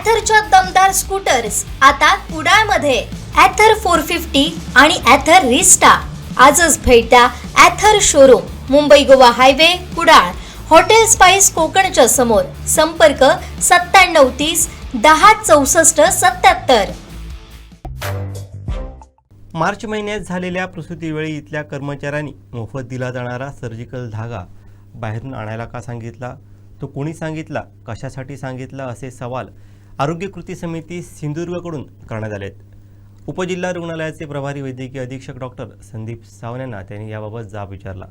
ॲथरच्या दमदार स्कूटर्स आता कुडाळमध्ये. ॲथर 450 आणि ॲथर रिस्टा. आजच भेट द्या Ather showroom, Mumbai Goa highway, Kudal. Hotel spice कोकणच्या समोर. संपर्क 9730 10 64 77. मार्च महिन्यात झालेल्या प्रसूतीवेळी इथल्या कर्मचाऱ्यांनी मोफत दिला जाणारा सर्जिकल धागा बाहेरून आणायला का सांगितला, तो कोणी सांगितला, कशासाठी सांगितला, असे सवाल आरोग्य कृती समिती सिंधुदुर्गकडून करण्यात आलेत. उपजिल्हा रुग्णालयाचे प्रभारी वैद्यकीय अधीक्षक डॉक्टर संदीप सावनेंना त्यांनी याबाबत जाब विचारला.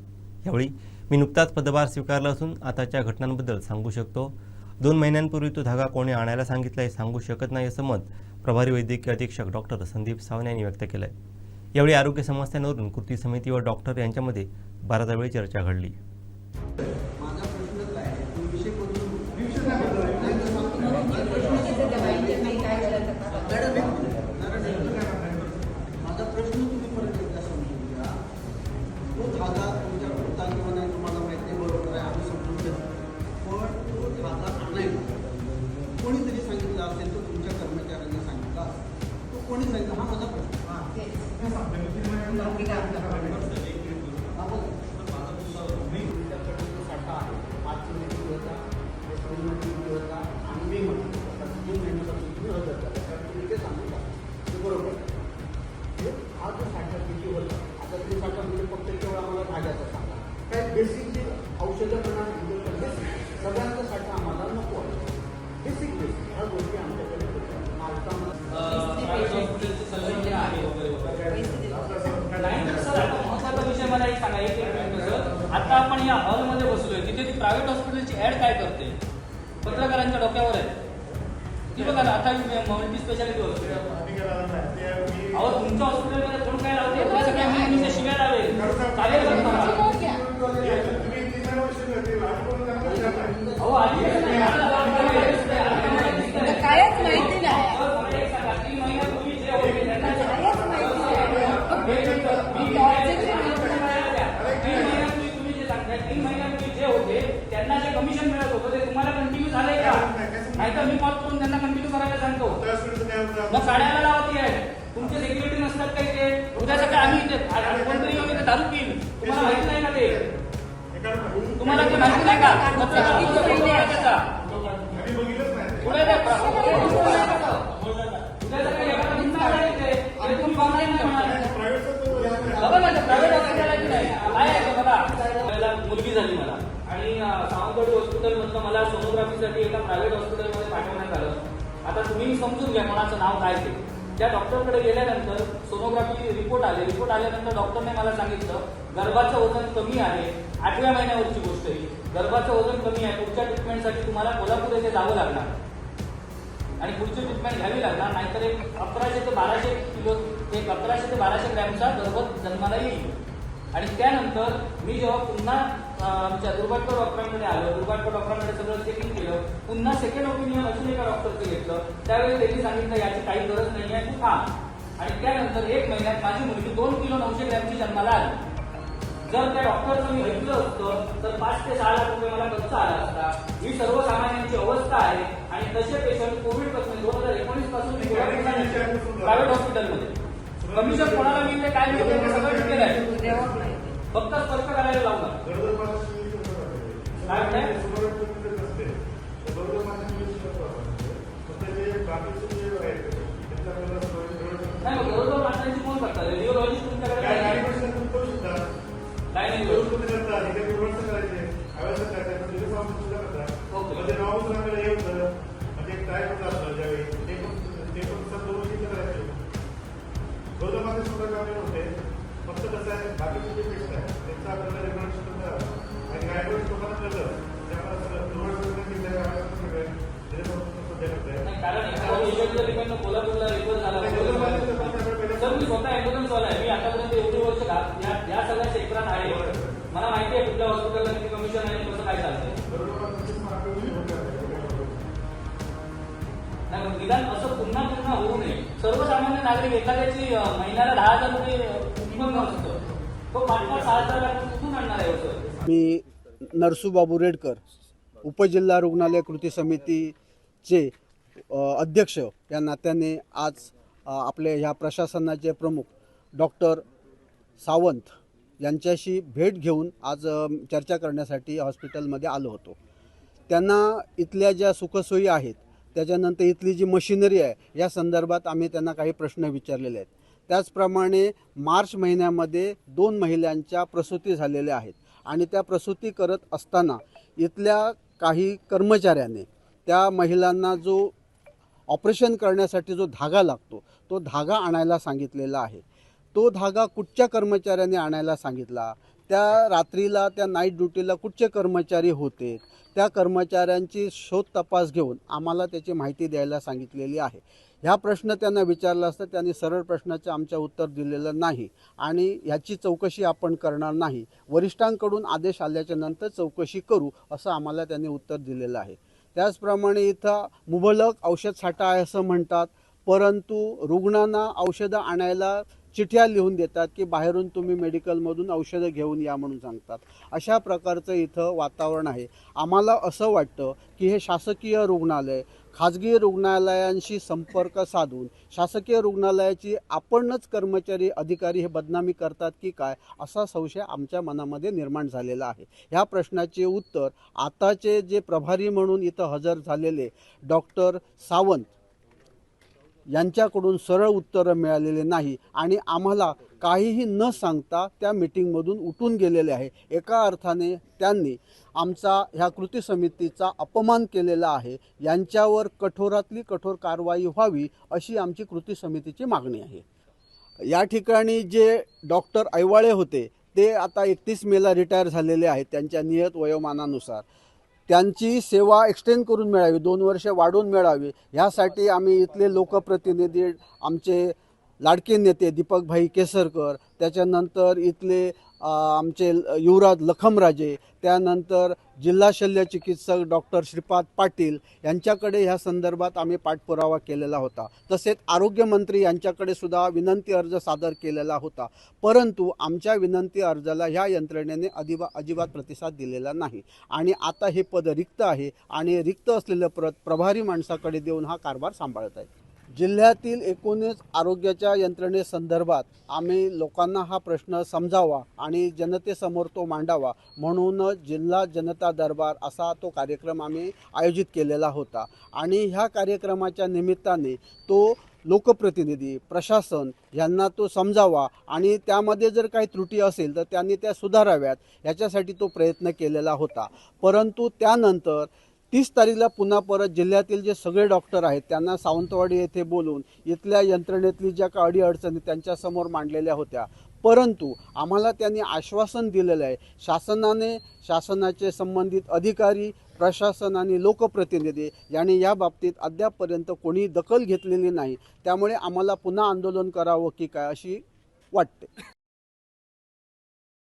यावेळी मी नुकताच पदभार स्वीकारला असून आताच्या घटनांबद्दल सांगू शकतो. 2 महिन्यांपूर्वी तो धागा कोणी आणायला सांगितला हे सांगू शकत नाही, असं मत प्रभारी वैद्यकीय अधीक्षक डॉक्टर संदीप सावने यांनी व्यक्त केलं आहे. यावेळी आरोग्य समस्यांवरून कृती समिती व डॉक्टर यांच्यामध्ये बराच वेळ चर्चा घडली. कोणीतरी सांगितलं असेल तर तुमच्या कर्मचाऱ्यांनी सांगितला तो कोणी सांगितलं हा माझा प्रश्न. साठा आहे 5 महिन्याची होता, 3 महिन्याची होता आणि मे मध्ये 3 महिन्यापासून तुम्ही हजर झाला ते सांगू का बरोबर. हा जो साठा किती होता आता ते साठा म्हणजे फक्त केवळ आम्हाला भाज्याचा सांगा काय बेसिक जे औषधं प्रमाण सगळ्यांचा साठा आम्हाला नको आहे. बेसिक ह्या गोष्टी आमच्याकडे महत्वाचा विषय मला एक सांगा. आता आपण या हॉलमध्ये बसलोय, तिथे ती प्रायव्हेट हॉस्पिटलची ऍड काय करते पत्रकारांच्या डोक्यावर आहे ती बघा ना. आता मल्टी स्पेशालिटी हॉस्पिटल अहो तुमच्या हॉस्पिटलमध्ये कोण काय लावते सगळ्या शिव्या लावेल चालेल अहो आधी कायच माहिती नाही. त्यांना जे कमिशन मिळत होतं ते तुम्हाला कंटिन्यू झालंय का? नाही तर मी कॉल करून त्यांना कंटिन्यू करायला सांगतो. मग साड्याला लावती आहे तुमचे सेक्युरिटी नसतात काही ते उद्या सकाळी आम्ही कोणतरी येऊन इथे दारू पिईल तुम्हाला माहिती नाही का? ते तुम्हाला ते माहिती नाही का? पुढे मुलगी झाली मला आणि सावंतवाडी हॉस्पिटल मधनं मला सोनोग्राफीसाठी एका प्रायव्हेट हॉस्पिटलमध्ये पाठवण्यात आलं. आता तुम्ही समजून घ्या कोणाचं नाव काय ते. त्या डॉक्टरकडे गेल्यानंतर सोनोग्राफी रिपोर्ट आल्यानंतर डॉक्टरने मला सांगितलं गर्भाचं वजन कमी आहे. 8व्या महिन्यावरची गोष्ट ही. गर्भाचं वजन कमी आहे, पुढच्या ट्रीटमेंटसाठी तुम्हाला कोल्हापूर येथे जावं लागणार आणि पुढची ट्रीटमेंट घ्यावी लागणार, नाहीतर एक 1100 ते 1200 किलो 1100 ते 1200 ग्रॅमचा गर्भ जन्माला येईल. आणि त्यानंतर मी जेव्हा पुन्हा आमच्या दुर्गाटकर डॉक्टरांकडे आलो, दुर्गाटकर डॉक्टरांकडे सगळं चेकिंग केलं, पुन्हा सेकंड ओपिनियन अजून एका डॉक्टरचं घेतलं. त्यावेळी त्यांनी सांगितलं याची काही गरज नाही आहे, तू थांब. आणि त्यानंतर 1 महिन्यात माझी मुलगी 2 किलो 900 ग्रॅमची जन्माला आली. जर त्या डॉक्टरचं मी ऐकलं असतं तर 5 ते 6 लाख रुपये मला खर्च आला असता. ही सर्वसामान्यांची अवस्था आहे आणि तसे पेशंट कोविड पासून 2019 पासून प्रायव्हेट हॉस्पिटलमध्ये कमिशन कोणाला मिळते काय मिळते ते सगळं डिटेल आहे. फक्त स्पष्ट करायला लावणार काय म्हणताय? नाही मग गरोदर मातांची कोण करतात? रेडिओलॉजिस्ट तुमच्याकडे काय नाही फक्त कसं आहे बाकीचे जे पेशंट आहे त्यांचा आपल्याला रेग्युलेशन आणि गायडन्स लोकांना कळलं कोल्हापूरला रिपोर्ट झाला. सर मी स्वतः ॲम्ब्युलन्स वाला आहे. मी आतापर्यंत एवढी वर्ष या सगळ्या क्षेत्रात आहे. मला माहिती आहे कुठल्या हॉस्पिटलला किती कमिशन आहे कसं काय चालतंय. नाही मग निदान असं पुन्हा पुन्हा होऊ नये. सर्वसामान्य नागरिक एखाद्याची महिन्याला 10,000 रुपये उत्पन्न असतं, तो 5-5 6,000 कुठून आणणार आहे सर? मी नरसूबाबू रेडकर, उपजिल्हा रुग्णालय कृती समितीचे अध्यक्ष या नात्याने आज आपले ह्या प्रशासनाचे प्रमुख डॉक्टर सावंत यांच्याशी भेट घेऊन आज चर्चा करण्यासाठी हॉस्पिटलमध्ये आलो होतो. त्यांना इथल्या ज्या सुखसोयी आहेत, त्याच्यानंतर इथली जी मशिनरी आहे या संदर्भात आम्ही त्यांना काही प्रश्न विचारलेले आहेत. त्याचप्रमाणे मार्च महिन्यामध्ये 2 महिलांच्या प्रसूती झालेल्या आहेत आणि त्या प्रसूती करत असताना इथल्या काही कर्मचाऱ्याने त्या महिलांना जो ऑपरेशन करण्यासाठी जो धागा लागतो तो धागा आणायला सांगितलेला आहे. तो धागा कुठच्या कर्मचाऱ्याने आणायला सांगितला, त्या रात्रीला त्या नाईट ड्युटीला कुठचे कर्मचारी होते, त्या कर्मचाऱ्यांची शोध तपास घेऊन आम्हाला त्याची माहिती द्यायला सांगितलेली आहे. ह्या प्रश्न त्यांना विचारला असता त्यांनी सरळ प्रश्नाचं आमच्या उत्तर दिलेलं नाही आणि ह्याची चौकशी आपण करणार नाही, वरिष्ठांकडून आदेश आल्याच्या नंतर चौकशी करू असं आम्हाला त्यांनी उत्तर दिलेलं आहे. त्याचप्रमाणे इथं मुबलक औषध साठा आहे असं म्हणतात, परंतु रुग्णांना औषधं आणायला चिठ्ठ्या लिहून देतात की बाहेरून तुम्ही मेडिकलमधून औषधं घेऊन या म्हणून सांगतात. अशा प्रकारचं इथं वातावरण आहे. आम्हाला असं वाटतं की हे शासकीय रुग्णालय खाजगी रुग्णालयांशी संपर्क साधून शासकीय रुग्णालयाची आपणच कर्मचारी अधिकारी हे बदनामी करतात की काय असा संशय आमच्या मनामध्ये निर्माण झालेला आहे. ह्या प्रश्नाचे उत्तर आताचे जे प्रभारी म्हणून इथं हजर झालेले डॉक्टर सावंत यांच्याकडून सरळ उत्तरं मिळालेले नाही आणि आम्हाला काहीही न सांगता त्या मीटिंगमधून उठून गेलेले आहे. एका अर्थाने त्यांनी आमचा ह्या कृती समितीचा अपमान केलेला आहे. यांच्यावर कठोरातली कठोर कारवाई व्हावी अशी आमची कृती समितीची मागणी आहे. या ठिकाणी जे डॉक्टर ऐवाळे होते ते आता 31 मेला रिटायर झालेले आहेत त्यांच्या नियत वयोमानानुसार. त्यांची सेवा एक्सटेंड करून मिळावी, 2 वर्ष वाढवून मिळावी, ह्यासाठी आम्ही इथले लोकप्रतिनिधी, आमचे लाडके नेते दीपकभाई केसरकर, त्याच्यानंतर इथले आमचे युवराज लखमराजे, त्यानंतर जिल्हा शल्य चिकित्सक डॉक्टर श्रीपाद पाटील यांच्याकडे ह्या संदर्भात आम्ही पाठपुरावा केलेला होता. तसेच आरोग्यमंत्री यांच्याकडे सुद्धा विनंती अर्ज सादर केलेला होता, परंतु आमच्या विनंती अर्जाला ह्या यंत्रणेने अजिबात प्रतिसाद दिलेला नाही आणि आता हे पद रिक्त आहे आणि रिक्त असलेलं प्रभारी माणसाकडे देऊन हा कारभार सांभाळत आहे. जिल्ह्यातील एकूणच आरोग्याच्या यंत्रणेसंदर्भात आम्ही लोकांना हा प्रश्न समजावा आणि जनतेसमोर तो मांडावा म्हणून जिल्हा जनता दरबार असा तो कार्यक्रम आम्ही आयोजित केलेला होता आणि ह्या कार्यक्रमाच्या निमित्ताने तो लोकप्रतिनिधी, प्रशासन यांना तो समजावा आणि त्यामध्ये जर काही त्रुटी असेल तर त्यांनी त्या सुधाराव्यात याच्यासाठी तो प्रयत्न केलेला होता. परंतु त्यानंतर 30 तारीखला पुन्हा परत जिल्ह्यातील जे सगळे डॉक्टर आहेत त्यांना सावंतवाडी येथे बोलून इथल्या यंत्रणेतली ज्या काही अडीअडचणी त्यांच्यासमोर मांडलेल्या होत्या, परंतु आम्हाला त्यांनी आश्वासन दिलेलं आहे शासनाचे संबंधित अधिकारी, प्रशासन आणि लोकप्रतिनिधी यांनी या बाबतीत अद्यापपर्यंत कोणी दखल घेतलेली नाही. त्यामुळे आम्हाला पुन्हा आंदोलन करावं की काय अशी वाटते.